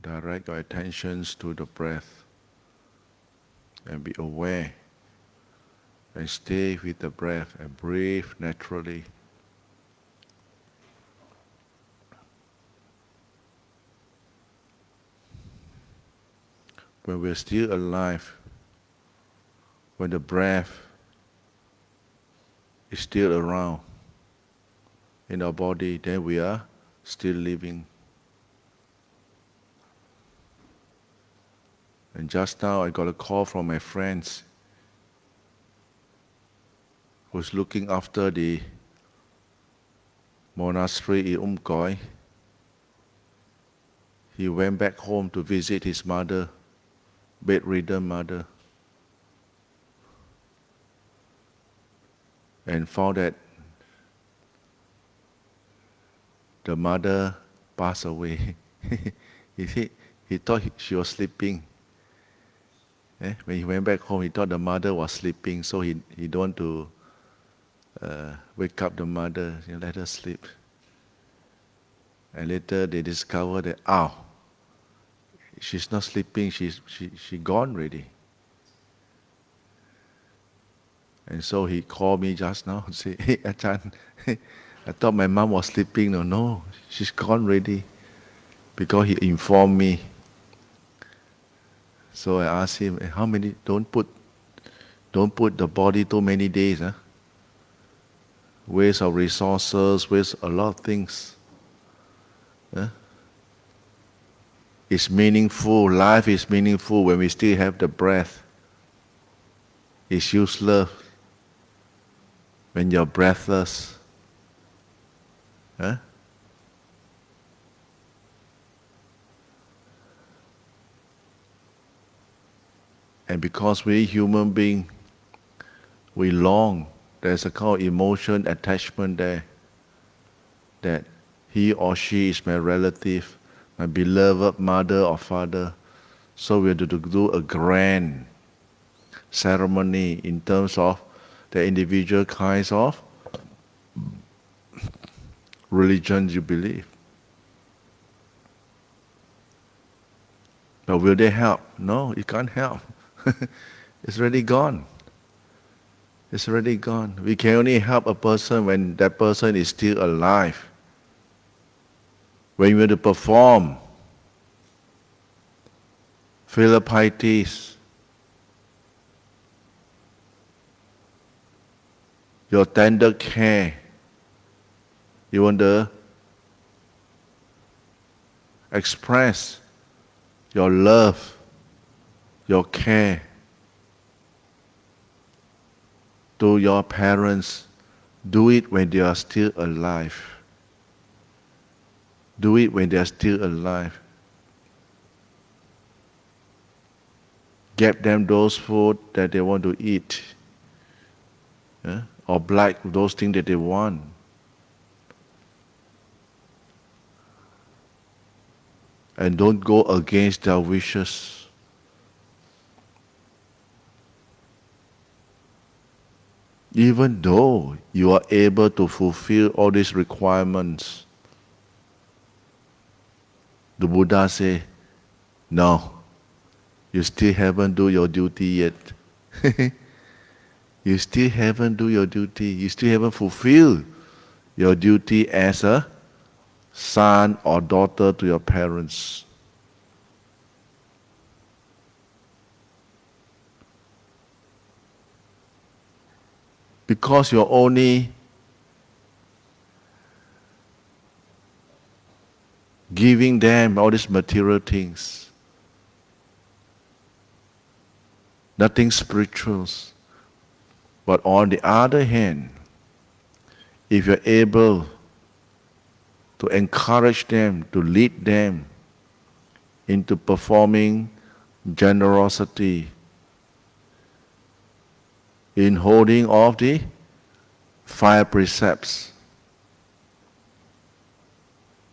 direct your attentions to the breath and be aware and stay with the breath and breathe naturally. When we're still alive, when the breath is still around in our body, then we are still living. And just now I got a call from my friends who's looking after the monastery in Umkoi. He went back home to visit his mother, bedridden mother, and found that the mother passed away. he thought she was sleeping. When he went back home, he thought the mother was sleeping, so he don't want to wake up the mother, let her sleep. And later they discovered that, she's not sleeping, she gone already. And so he called me just now and said, "Hey, Ajaan, I thought my mom was sleeping." No, she's gone already. Because he informed me. So I asked him, how many, don't put the body too many days. Waste of resources, waste a lot of things. It's meaningful, life is meaningful when we still have the breath. It's useless when you're breathless. And because we human beings, we long, there's a kind of emotion attachment there, that he or she is my relative, my beloved mother or father. So we have to do a grand ceremony in terms of the individual kinds of religions you believe. But will they help? No, it can't help. It's already gone. It's already gone. We can only help a person when that person is still alive. When you have to perform filial pieties, your tender care, you want to express your love, your care to your parents. Do it when they are still alive. Do it when they are still alive. Get them those food that they want to eat, or like those things that they want. And don't go against their wishes. Even though you are able to fulfill all these requirements, the Buddha says, no, you still haven't done your duty yet. You still haven't done your duty. You still haven't fulfilled your duty as a son or daughter to your parents. Because you're only giving them all these material things, nothing spiritual. But on the other hand, if you're able to encourage them, to lead them into performing generosity, in holding of the 5 precepts,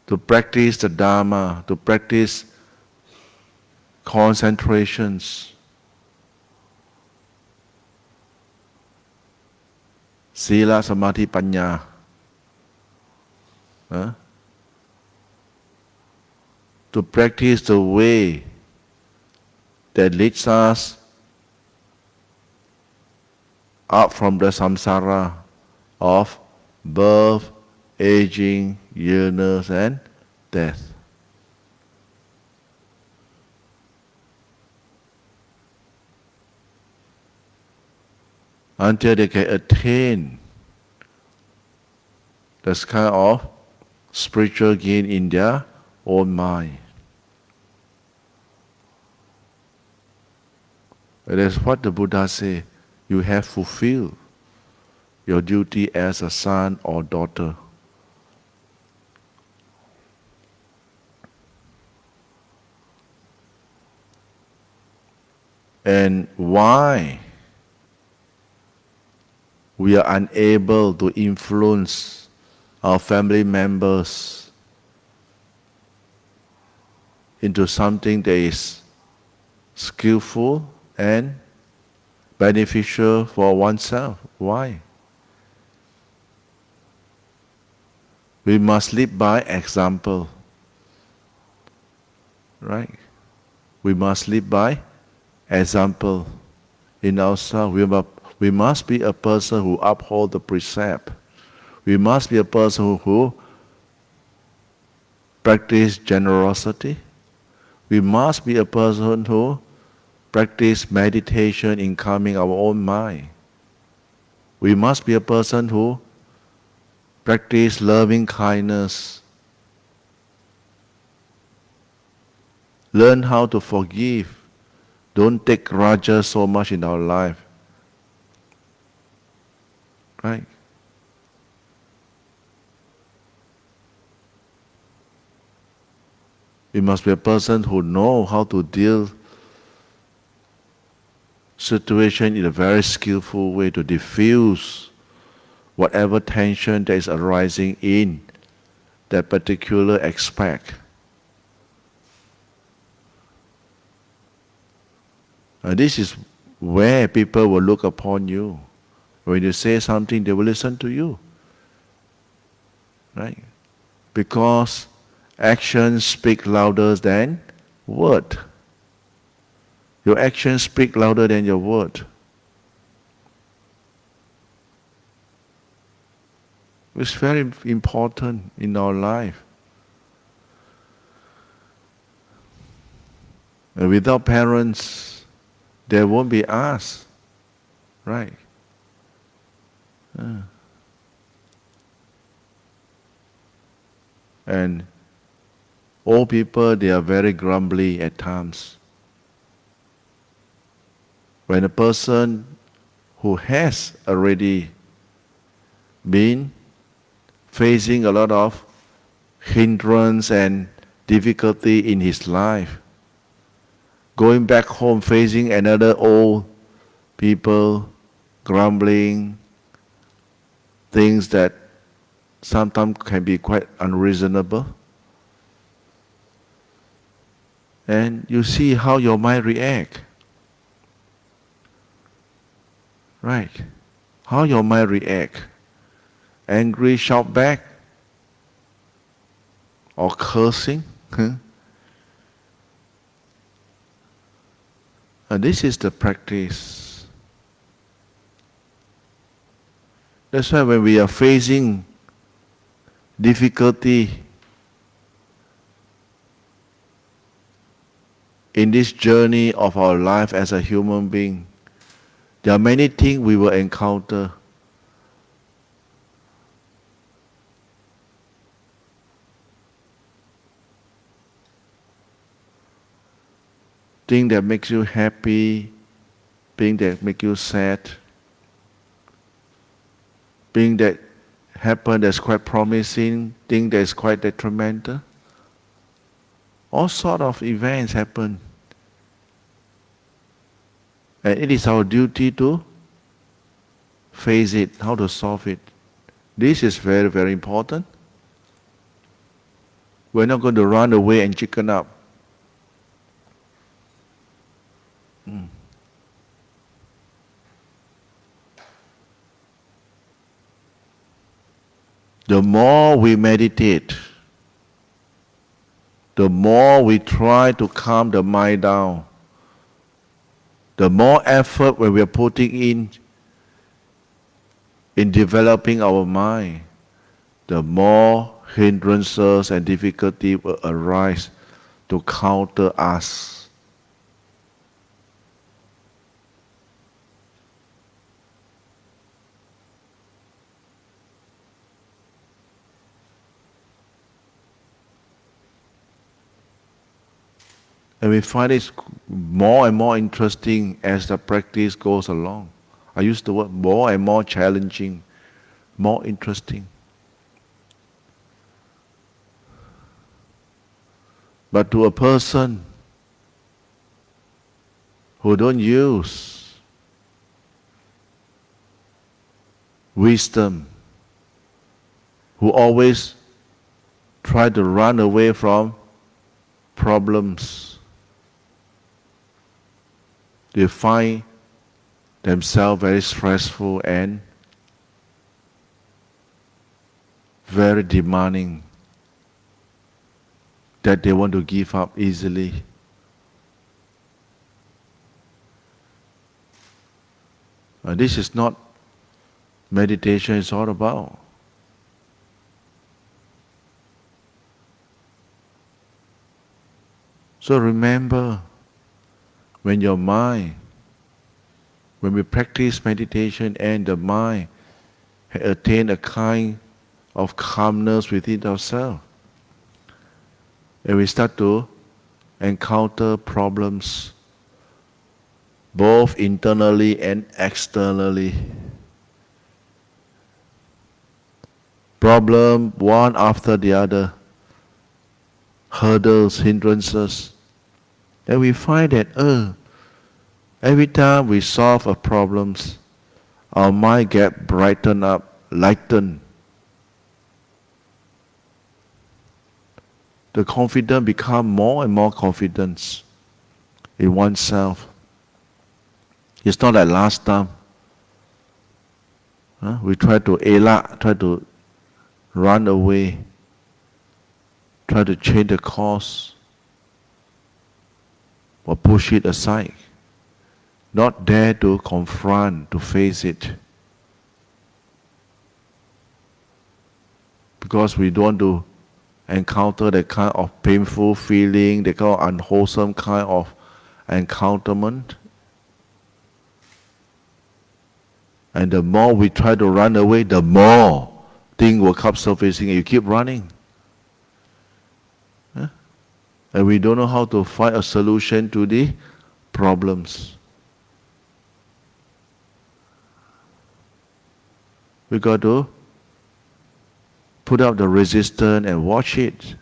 to practice the Dharma, to practice concentrations, Sila, Samadhi, Panya, to to practice the way that leads us up from the samsara of birth, aging, illness, and death. Until they can attain this kind of spiritual gain in their own mind. And that's what the Buddha said. You have fulfilled your duty as a son or daughter. And why we are unable to influence our family members into something that is skillful and beneficial for oneself. Why? We must live by example. Right? We must live by example in ourselves. We must be a person who upholds the precept. We must be a person who practices generosity. We must be a person who practices meditation in calming our own mind. We must be a person who practices loving kindness. Learn how to forgive. Don't take grudges so much in our life. Right? We must be a person who knows how to deal situation in a very skillful way to diffuse whatever tension that is arising in that particular aspect. And this is where people will look upon you. When you say something, they will listen to you. Right? Because actions speak louder than word. Your actions speak louder than your word. It's very important in our life. And without parents, there won't be us. Right? And old people, they are very grumbly at times. When a person who has already been facing a lot of hindrance and difficulty in his life, going back home facing another old people, grumbling, things that sometimes can be quite unreasonable. And you see how your mind reacts. Right? How your mind reacts. Angry, shout back, or cursing. And this is the practice. That's why when we are facing difficulty in this journey of our life as a human being, there are many things we will encounter. Things that makes you happy, things that make you sad, things that happen that's quite promising, things that is quite detrimental. All sort of events happen. And it is our duty to face it, how to solve it. This is very, very important. We're not going to run away and chicken up. The more we meditate, the more we try to calm the mind down, the more effort when we are putting in developing our mind, the more hindrances and difficulty will arise to counter us. And we find it more and more interesting as the practice goes along. I use the word more and more challenging, more interesting. But to a person who don't use wisdom, who always try to run away from problems, they find themselves very stressful and very demanding, that they want to give up easily. This is not meditation is all about. So remember, when we practice meditation and the mind attain a kind of calmness within ourselves, and we start to encounter problems both internally and externally. Problem one after the other, hurdles, hindrances. And we find that every time we solve a problem, our mind gets brightened up, lightened. The confidence becomes more and more confidence in oneself. It's not like last time. We try to elak, try to run away, try to change the course, or push it aside. Not dare to confront, to face it. Because we don't want to encounter that kind of painful feeling, that kind of unwholesome kind of encounterment. And the more we try to run away, the more things will come surfacing and you keep running. And we don't know how to find a solution to the problems. We got to put up the resistance and watch it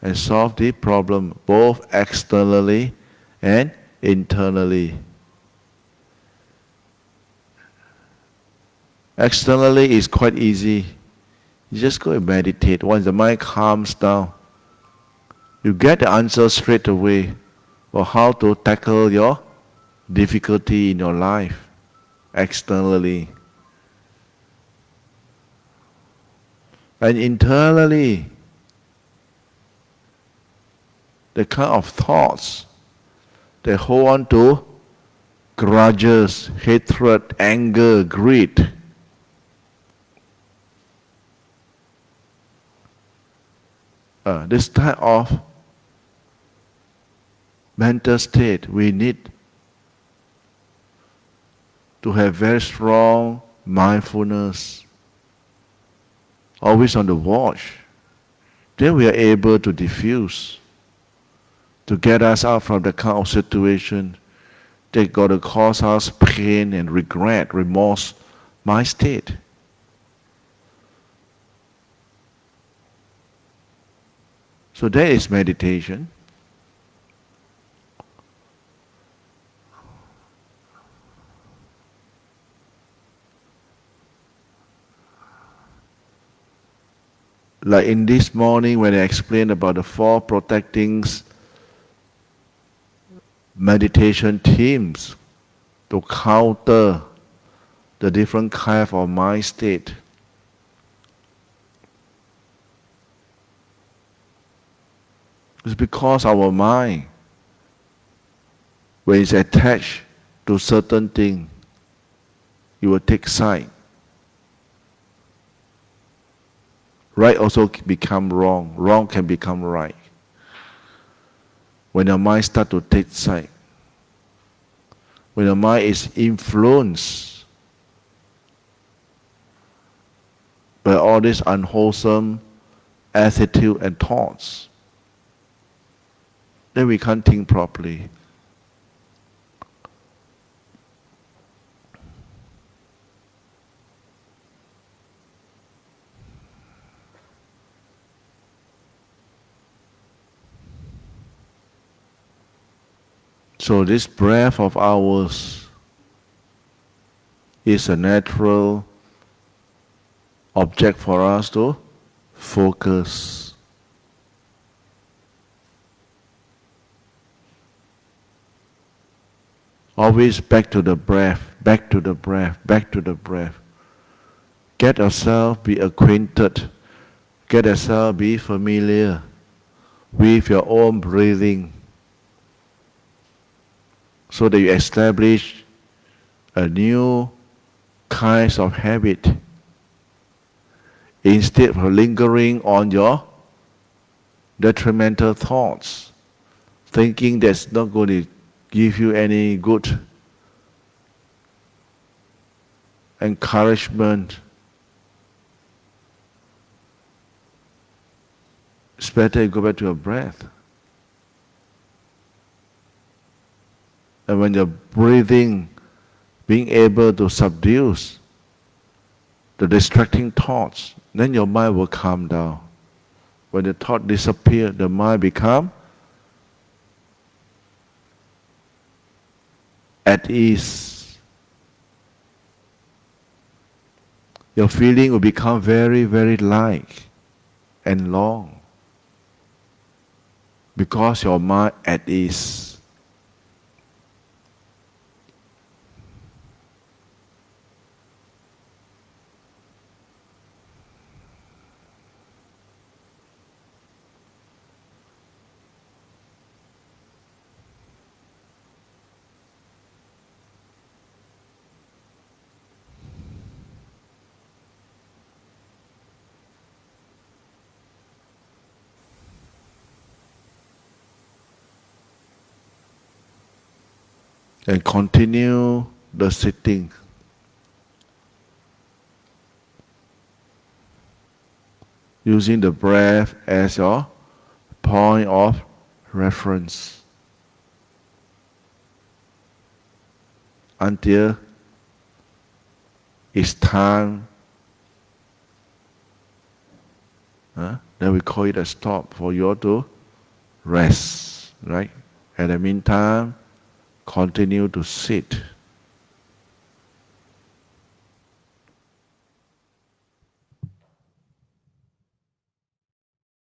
and solve the problem both externally and internally. Externally is quite easy. You just go and meditate. Once the mind calms down, you get the answer straight away for how to tackle your difficulty in your life externally. And internally, the kind of thoughts that hold on to grudges, hatred, anger, greed. This type of mental state, we need to have very strong mindfulness, always on the watch. Then we are able to diffuse, to get us out from the kind of situation that got to cause us pain and regret, remorse, my state. So that is meditation. Like in this morning when I explained about the 4 protecting meditation themes to counter the different kind of mind state. It's because our mind, when it's attached to certain thing, it will take side. Right also become wrong. Wrong can become right. When your mind starts to take side, when your mind is influenced by all these unwholesome attitude and thoughts, then we can't think properly. So this breath of ours is a natural object for us to focus. Always back to the breath, back to the breath, back to the breath. Get yourself be acquainted, get yourself be familiar with your own breathing, so that you establish a new kinds of habit. Instead of lingering on your detrimental thoughts, thinking that's not going to give you any good encouragement, it's better you go back to your breath. And when you're breathing, being able to subdue the distracting thoughts, then your mind will calm down. When the thought disappears, the mind becomes at ease. Your feeling will become very, very light and long, because your mind at ease. And continue the sitting. Using the breath as your point of reference until it's time. Then we call it a stop for you to rest, right? At the meantime, continue to sit.